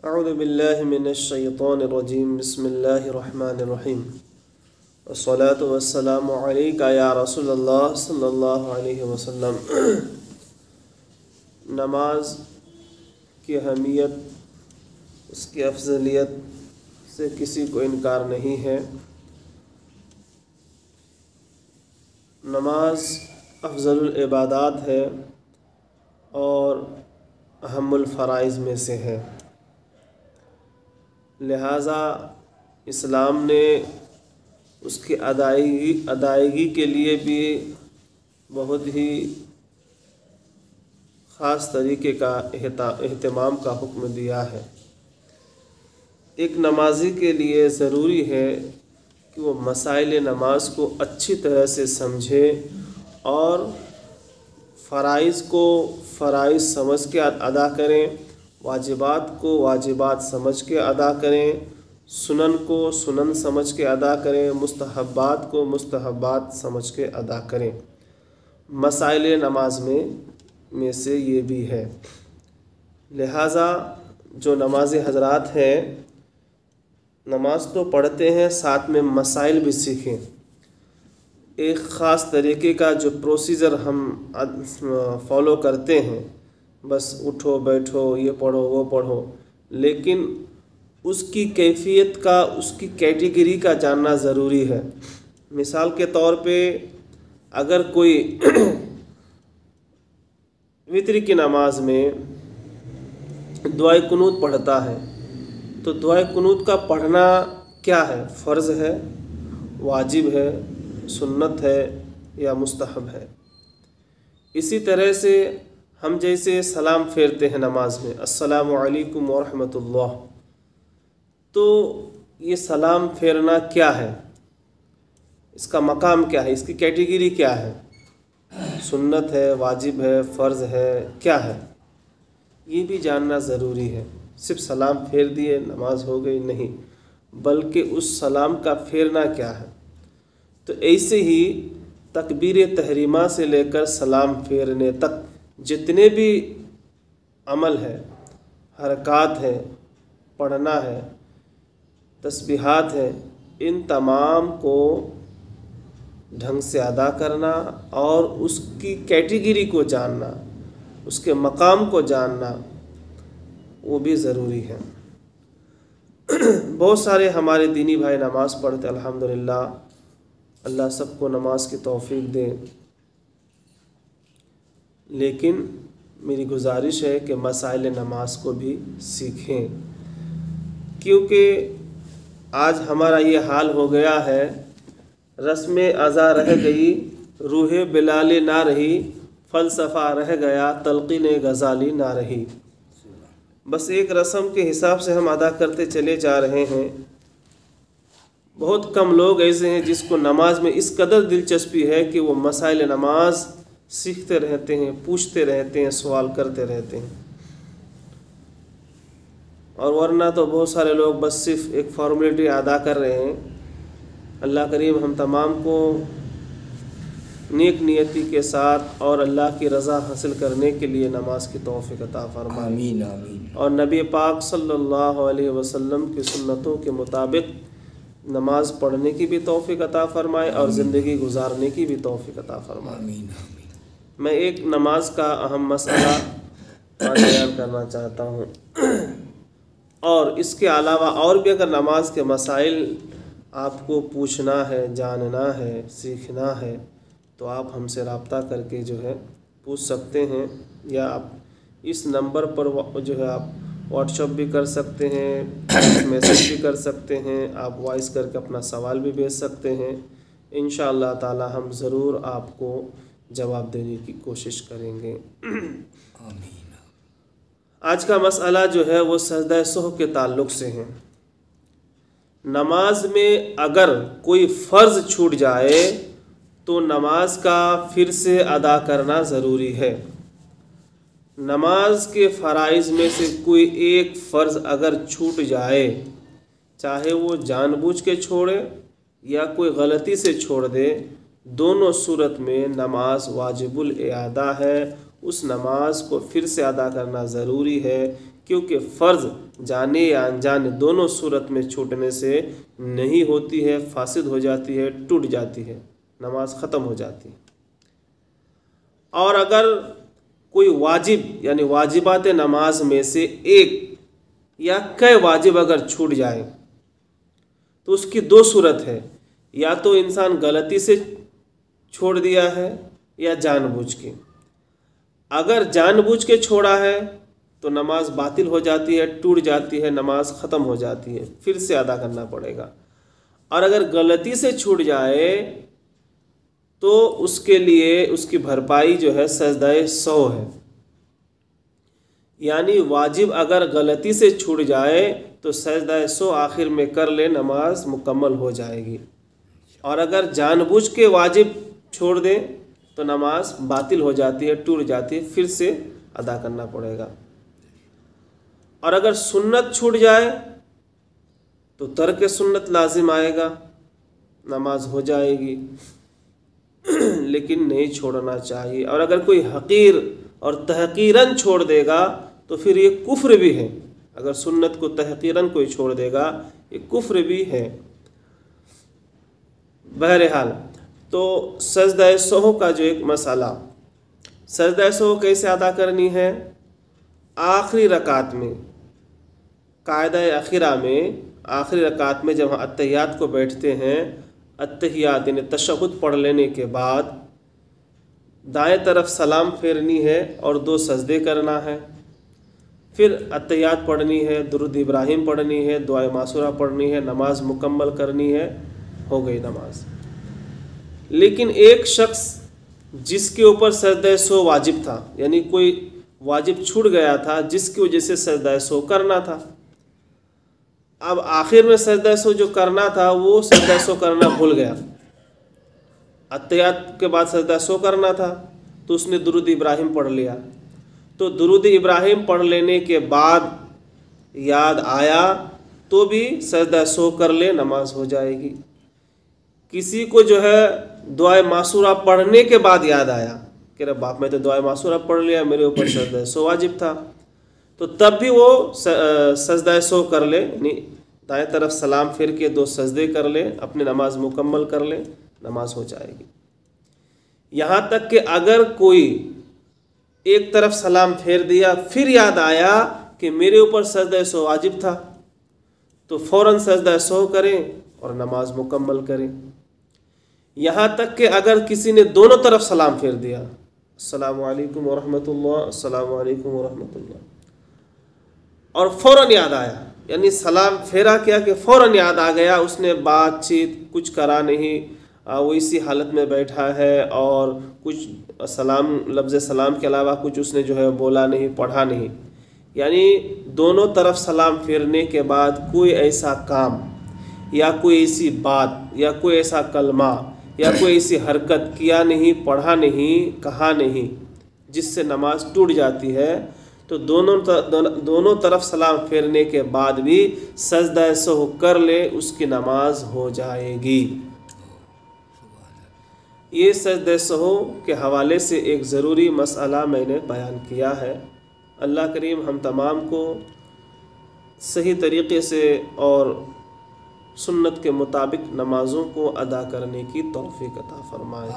اعوذ باللہ من الشیطان الرجیم بسم اللہ الرحمن الرحیم والصلاة والسلام علیکہ یا رسول اللہ صلی اللہ علیہ وسلم۔ نماز کی اہمیت، اس کی افضلیت سے کسی کو انکار نہیں ہے۔ نماز افضل العبادات ہے اور اہم الفرائض میں سے ہے، لہٰذا اسلام نے اس کی ادائیگی کے لیے بھی بہت ہی خاص طریقے کا اہتمام کا حکم دیا ہے۔ ایک نمازی کے لیے ضروری ہے کہ وہ مسائل نماز کو اچھی طرح سے سمجھے اور فرائض کو فرائض سمجھ کے ادا کریں، واجبات کو واجبات سمجھ کے ادا کریں، سنن کو سنن سمجھ کے ادا کریں، مستحبات کو مستحبات سمجھ کے ادا کریں۔ مسائل نماز میں سے یہ بھی ہے، لہٰذا جو نمازی حضرات ہیں نماز تو پڑھتے ہیں، ساتھ میں مسائل بھی سیکھیں۔ ایک خاص طریقے کا جو پروسیجر ہم فالو کرتے ہیں، بس اٹھو بیٹھو یہ پڑھو وہ پڑھو، لیکن اس کی کیفیت کا، اس کی کیٹیگری کا جاننا ضروری ہے۔ مثال کے طور پہ اگر کوئی وتر کی نماز میں دعائے قنوت پڑھتا ہے تو دعائے قنوت کا پڑھنا کیا ہے؟ فرض ہے، واجب ہے، سنت ہے یا مستحب ہے؟ اسی طرح سے ہم جیسے سلام پھیرتے ہیں نماز میں، السلام علیکم ورحمۃ اللہ، تو یہ سلام پھیرنا کیا ہے؟ اس کا مقام کیا ہے؟ اس کی کیٹیگری کیا ہے؟ سنت ہے، واجب ہے، فرض ہے، کیا ہے؟ یہ بھی جاننا ضروری ہے۔ صرف سلام پھیر دیے نماز ہو گئی نہیں، بلکہ اس سلام کا پھیرنا کیا ہے۔ تو ایسے ہی تکبیر تحریمہ سے لے کر سلام پھیرنے تک جتنے بھی عمل ہے، حرکات ہے، پڑھنا ہے، تسبیحات ہے، ان تمام کو ڈھنگ سے ادا کرنا اور اس کی کیٹیگری کو جاننا، اس کے مقام کو جاننا، وہ بھی ضروری ہے۔ بہت سارے ہمارے دینی بھائی نماز پڑھتے، الحمدللہ، اللہ سب کو نماز کی توفیق دے، لیکن میری گزارش ہے کہ مسائل نماز کو بھی سیکھیں، کیونکہ آج ہمارا یہ حال ہو گیا ہے، رسم ادا رہ گئی، روح بلالی نہ رہی، فلسفہ رہ گیا، تلقین غزالی نہ رہی۔ بس ایک رسم کے حساب سے ہم ادا کرتے چلے جا رہے ہیں۔ بہت کم لوگ ایسے ہیں جس کو نماز میں اس قدر دلچسپی ہے کہ وہ مسائل نماز سیکھتے رہتے ہیں، پوچھتے رہتے ہیں، سوال کرتے رہتے ہیں، اور ورنہ تو بہت سارے لوگ بس صرف ایک فارمیلٹی ادا کر رہے ہیں۔ اللہ کریم ہم تمام کو نیک نیتی کے ساتھ اور اللہ کی رضا حاصل کرنے کے لیے نماز کی توفیق عطا فرمائے، آمین آمین۔ اور نبی پاک صلی اللہ علیہ وسلم کی سنتوں کے مطابق نماز پڑھنے کی بھی توفیق عطا فرمائے اور زندگی گزارنے کی بھی توفیق عطا فرمائے۔ آمین آمین۔ میں ایک نماز کا اہم مسئلہ بیان کرنا چاہتا ہوں، اور اس کے علاوہ اور بھی اگر نماز کے مسائل آپ کو پوچھنا ہے، جاننا ہے، سیکھنا ہے تو آپ ہم سے رابطہ کر کے جو ہے پوچھ سکتے ہیں، یا آپ اس نمبر پر جو ہے آپ واٹس ایپ بھی کر سکتے ہیں، میسیج بھی کر سکتے ہیں، آپ وائس کر کے اپنا سوال بھی بھیج سکتے ہیں۔ انشاءاللہ تعالی ہم ضرور آپ کو جواب دینے کی کوشش کریں گے۔ آمین۔ آج کا مسئلہ جو ہے وہ سجدہ سہو کے تعلق سے ہے۔ نماز میں اگر کوئی فرض چھوٹ جائے تو نماز کا پھر سے ادا کرنا ضروری ہے۔ نماز کے فرائض میں سے کوئی ایک فرض اگر چھوٹ جائے، چاہے وہ جان بوجھ کے چھوڑے یا کوئی غلطی سے چھوڑ دے، دونوں صورت میں نماز واجب الاعادہ ہے۔ اس نماز کو پھر سے ادا کرنا ضروری ہے، کیونکہ فرض جانے یا انجانے دونوں صورت میں چھوٹنے سے نہیں ہوتی ہے، فاسد ہو جاتی ہے، ٹوٹ جاتی ہے، نماز ختم ہو جاتی ہے۔ اور اگر کوئی واجب یعنی واجبات نماز میں سے ایک یا کئی واجب اگر چھوٹ جائے تو اس کی دو صورت ہے، یا تو انسان غلطی سے چھوڑ دیا ہے یا جان بوجھ کے۔ اگر جان بوجھ کے چھوڑا ہے تو نماز باطل ہو جاتی ہے، ٹوٹ جاتی ہے، نماز ختم ہو جاتی ہے، پھر سے ادا کرنا پڑے گا۔ اور اگر غلطی سے چھوٹ جائے تو اس کے لیے اس کی بھرپائی جو ہے سجدہ سہو ہے، یعنی واجب اگر غلطی سے چھوٹ جائے تو سجدہ سہو آخر میں کر لے، نماز مکمل ہو جائے گی۔ اور اگر جان بوجھ کے واجب چھوڑ دیں تو نماز باطل ہو جاتی ہے، ٹوٹ جاتی ہے، پھر سے ادا کرنا پڑے گا۔ اور اگر سنت چھوٹ جائے تو ترک سنت لازم آئے گا، نماز ہو جائے گی لیکن نہیں چھوڑنا چاہیے۔ اور اگر کوئی حقیر اور تحقیراً چھوڑ دے گا تو پھر یہ کفر بھی ہے، اگر سنت کو تحقیراً کوئی چھوڑ دے گا یہ کفر بھی ہے۔ بہرحال تو سجدہ سہو کا جو ایک مسئلہ، سجدہ سہو کیسے ادا کرنی ہے؟ آخری رکعت میں، قاعدہ اخیرہ میں، آخری رکعت میں جب ہم اتحیات کو بیٹھتے ہیں، اتحیات یعنی تشہد پڑھ لینے کے بعد دائیں طرف سلام پھیرنی ہے اور 2 سجدے کرنا ہے، پھر اتحیات پڑھنی ہے، درود ابراہیم پڑھنی ہے، دعائے معصورہ پڑھنی ہے، نماز مکمل کرنی ہے، ہو گئی نماز۔ لیکن ایک شخص جس کے اوپر سجدہ سہو واجب تھا، یعنی کوئی واجب چھوٹ گیا تھا جس کی وجہ سے سجدہ سہو کرنا تھا، اب آخر میں سجدہ سہو جو کرنا تھا وہ سجدہ سہو کرنا بھول گیا، اتحیات کے بعد سجدہ سہو کرنا تھا تو اس نے درود ابراہیم پڑھ لیا، تو درود ابراہیم پڑھ لینے کے بعد یاد آیا تو بھی سجدہ سہو کر لے، نماز ہو جائے گی۔ کسی کو جو ہے دعائے معصورہ پڑھنے کے بعد یاد آیا کہ رب باپ میں تو دعائے معصورہ پڑھ لیا، میرے اوپر سجدہ سہو واجب تھا، تو تب بھی وہ سجدہ سہو کر لے، یعنی دائیں طرف سلام پھیر کے 2 سجدے کر لے، اپنی نماز مکمل کر لے، نماز ہو جائے گی۔ یہاں تک کہ اگر کوئی ایک طرف سلام پھیر دیا پھر یاد آیا کہ میرے اوپر سجدہ سہو واجب تھا تو فوراً سجدہ سہو کریں اور نماز مکمل کریں۔ یہاں تک کہ اگر کسی نے دونوں طرف سلام پھیر دیا، السلام علیکم ورحمۃ اللہ، السلام علیکم ورحمۃ اللہ، اور فوراً یاد آیا، یعنی سلام پھیرا کیا کہ فوراً یاد آ گیا، اس نے بات چیت کچھ کرا نہیں، وہ اسی حالت میں بیٹھا ہے اور کچھ سلام، لفظ سلام کے علاوہ کچھ اس نے جو ہے بولا نہیں، پڑھا نہیں، یعنی دونوں طرف سلام پھیرنے کے بعد کوئی ایسا کام یا کوئی ایسی بات یا کوئی ایسا کلمہ یا کوئی ایسی حرکت کیا نہیں، پڑھا نہیں، کہا نہیں جس سے نماز ٹوٹ جاتی ہے، تو دونوں طرف سلام پھیرنے کے بعد بھی سجدہ سہو کر لے، اس کی نماز ہو جائے گی۔ یہ سجدہ سہو کے حوالے سے ایک ضروری مسئلہ میں نے بیان کیا ہے۔ اللہ کریم ہم تمام کو صحیح طریقے سے اور سنت کے مطابق نمازوں کو ادا کرنے کی توفیق عطا فرمائے۔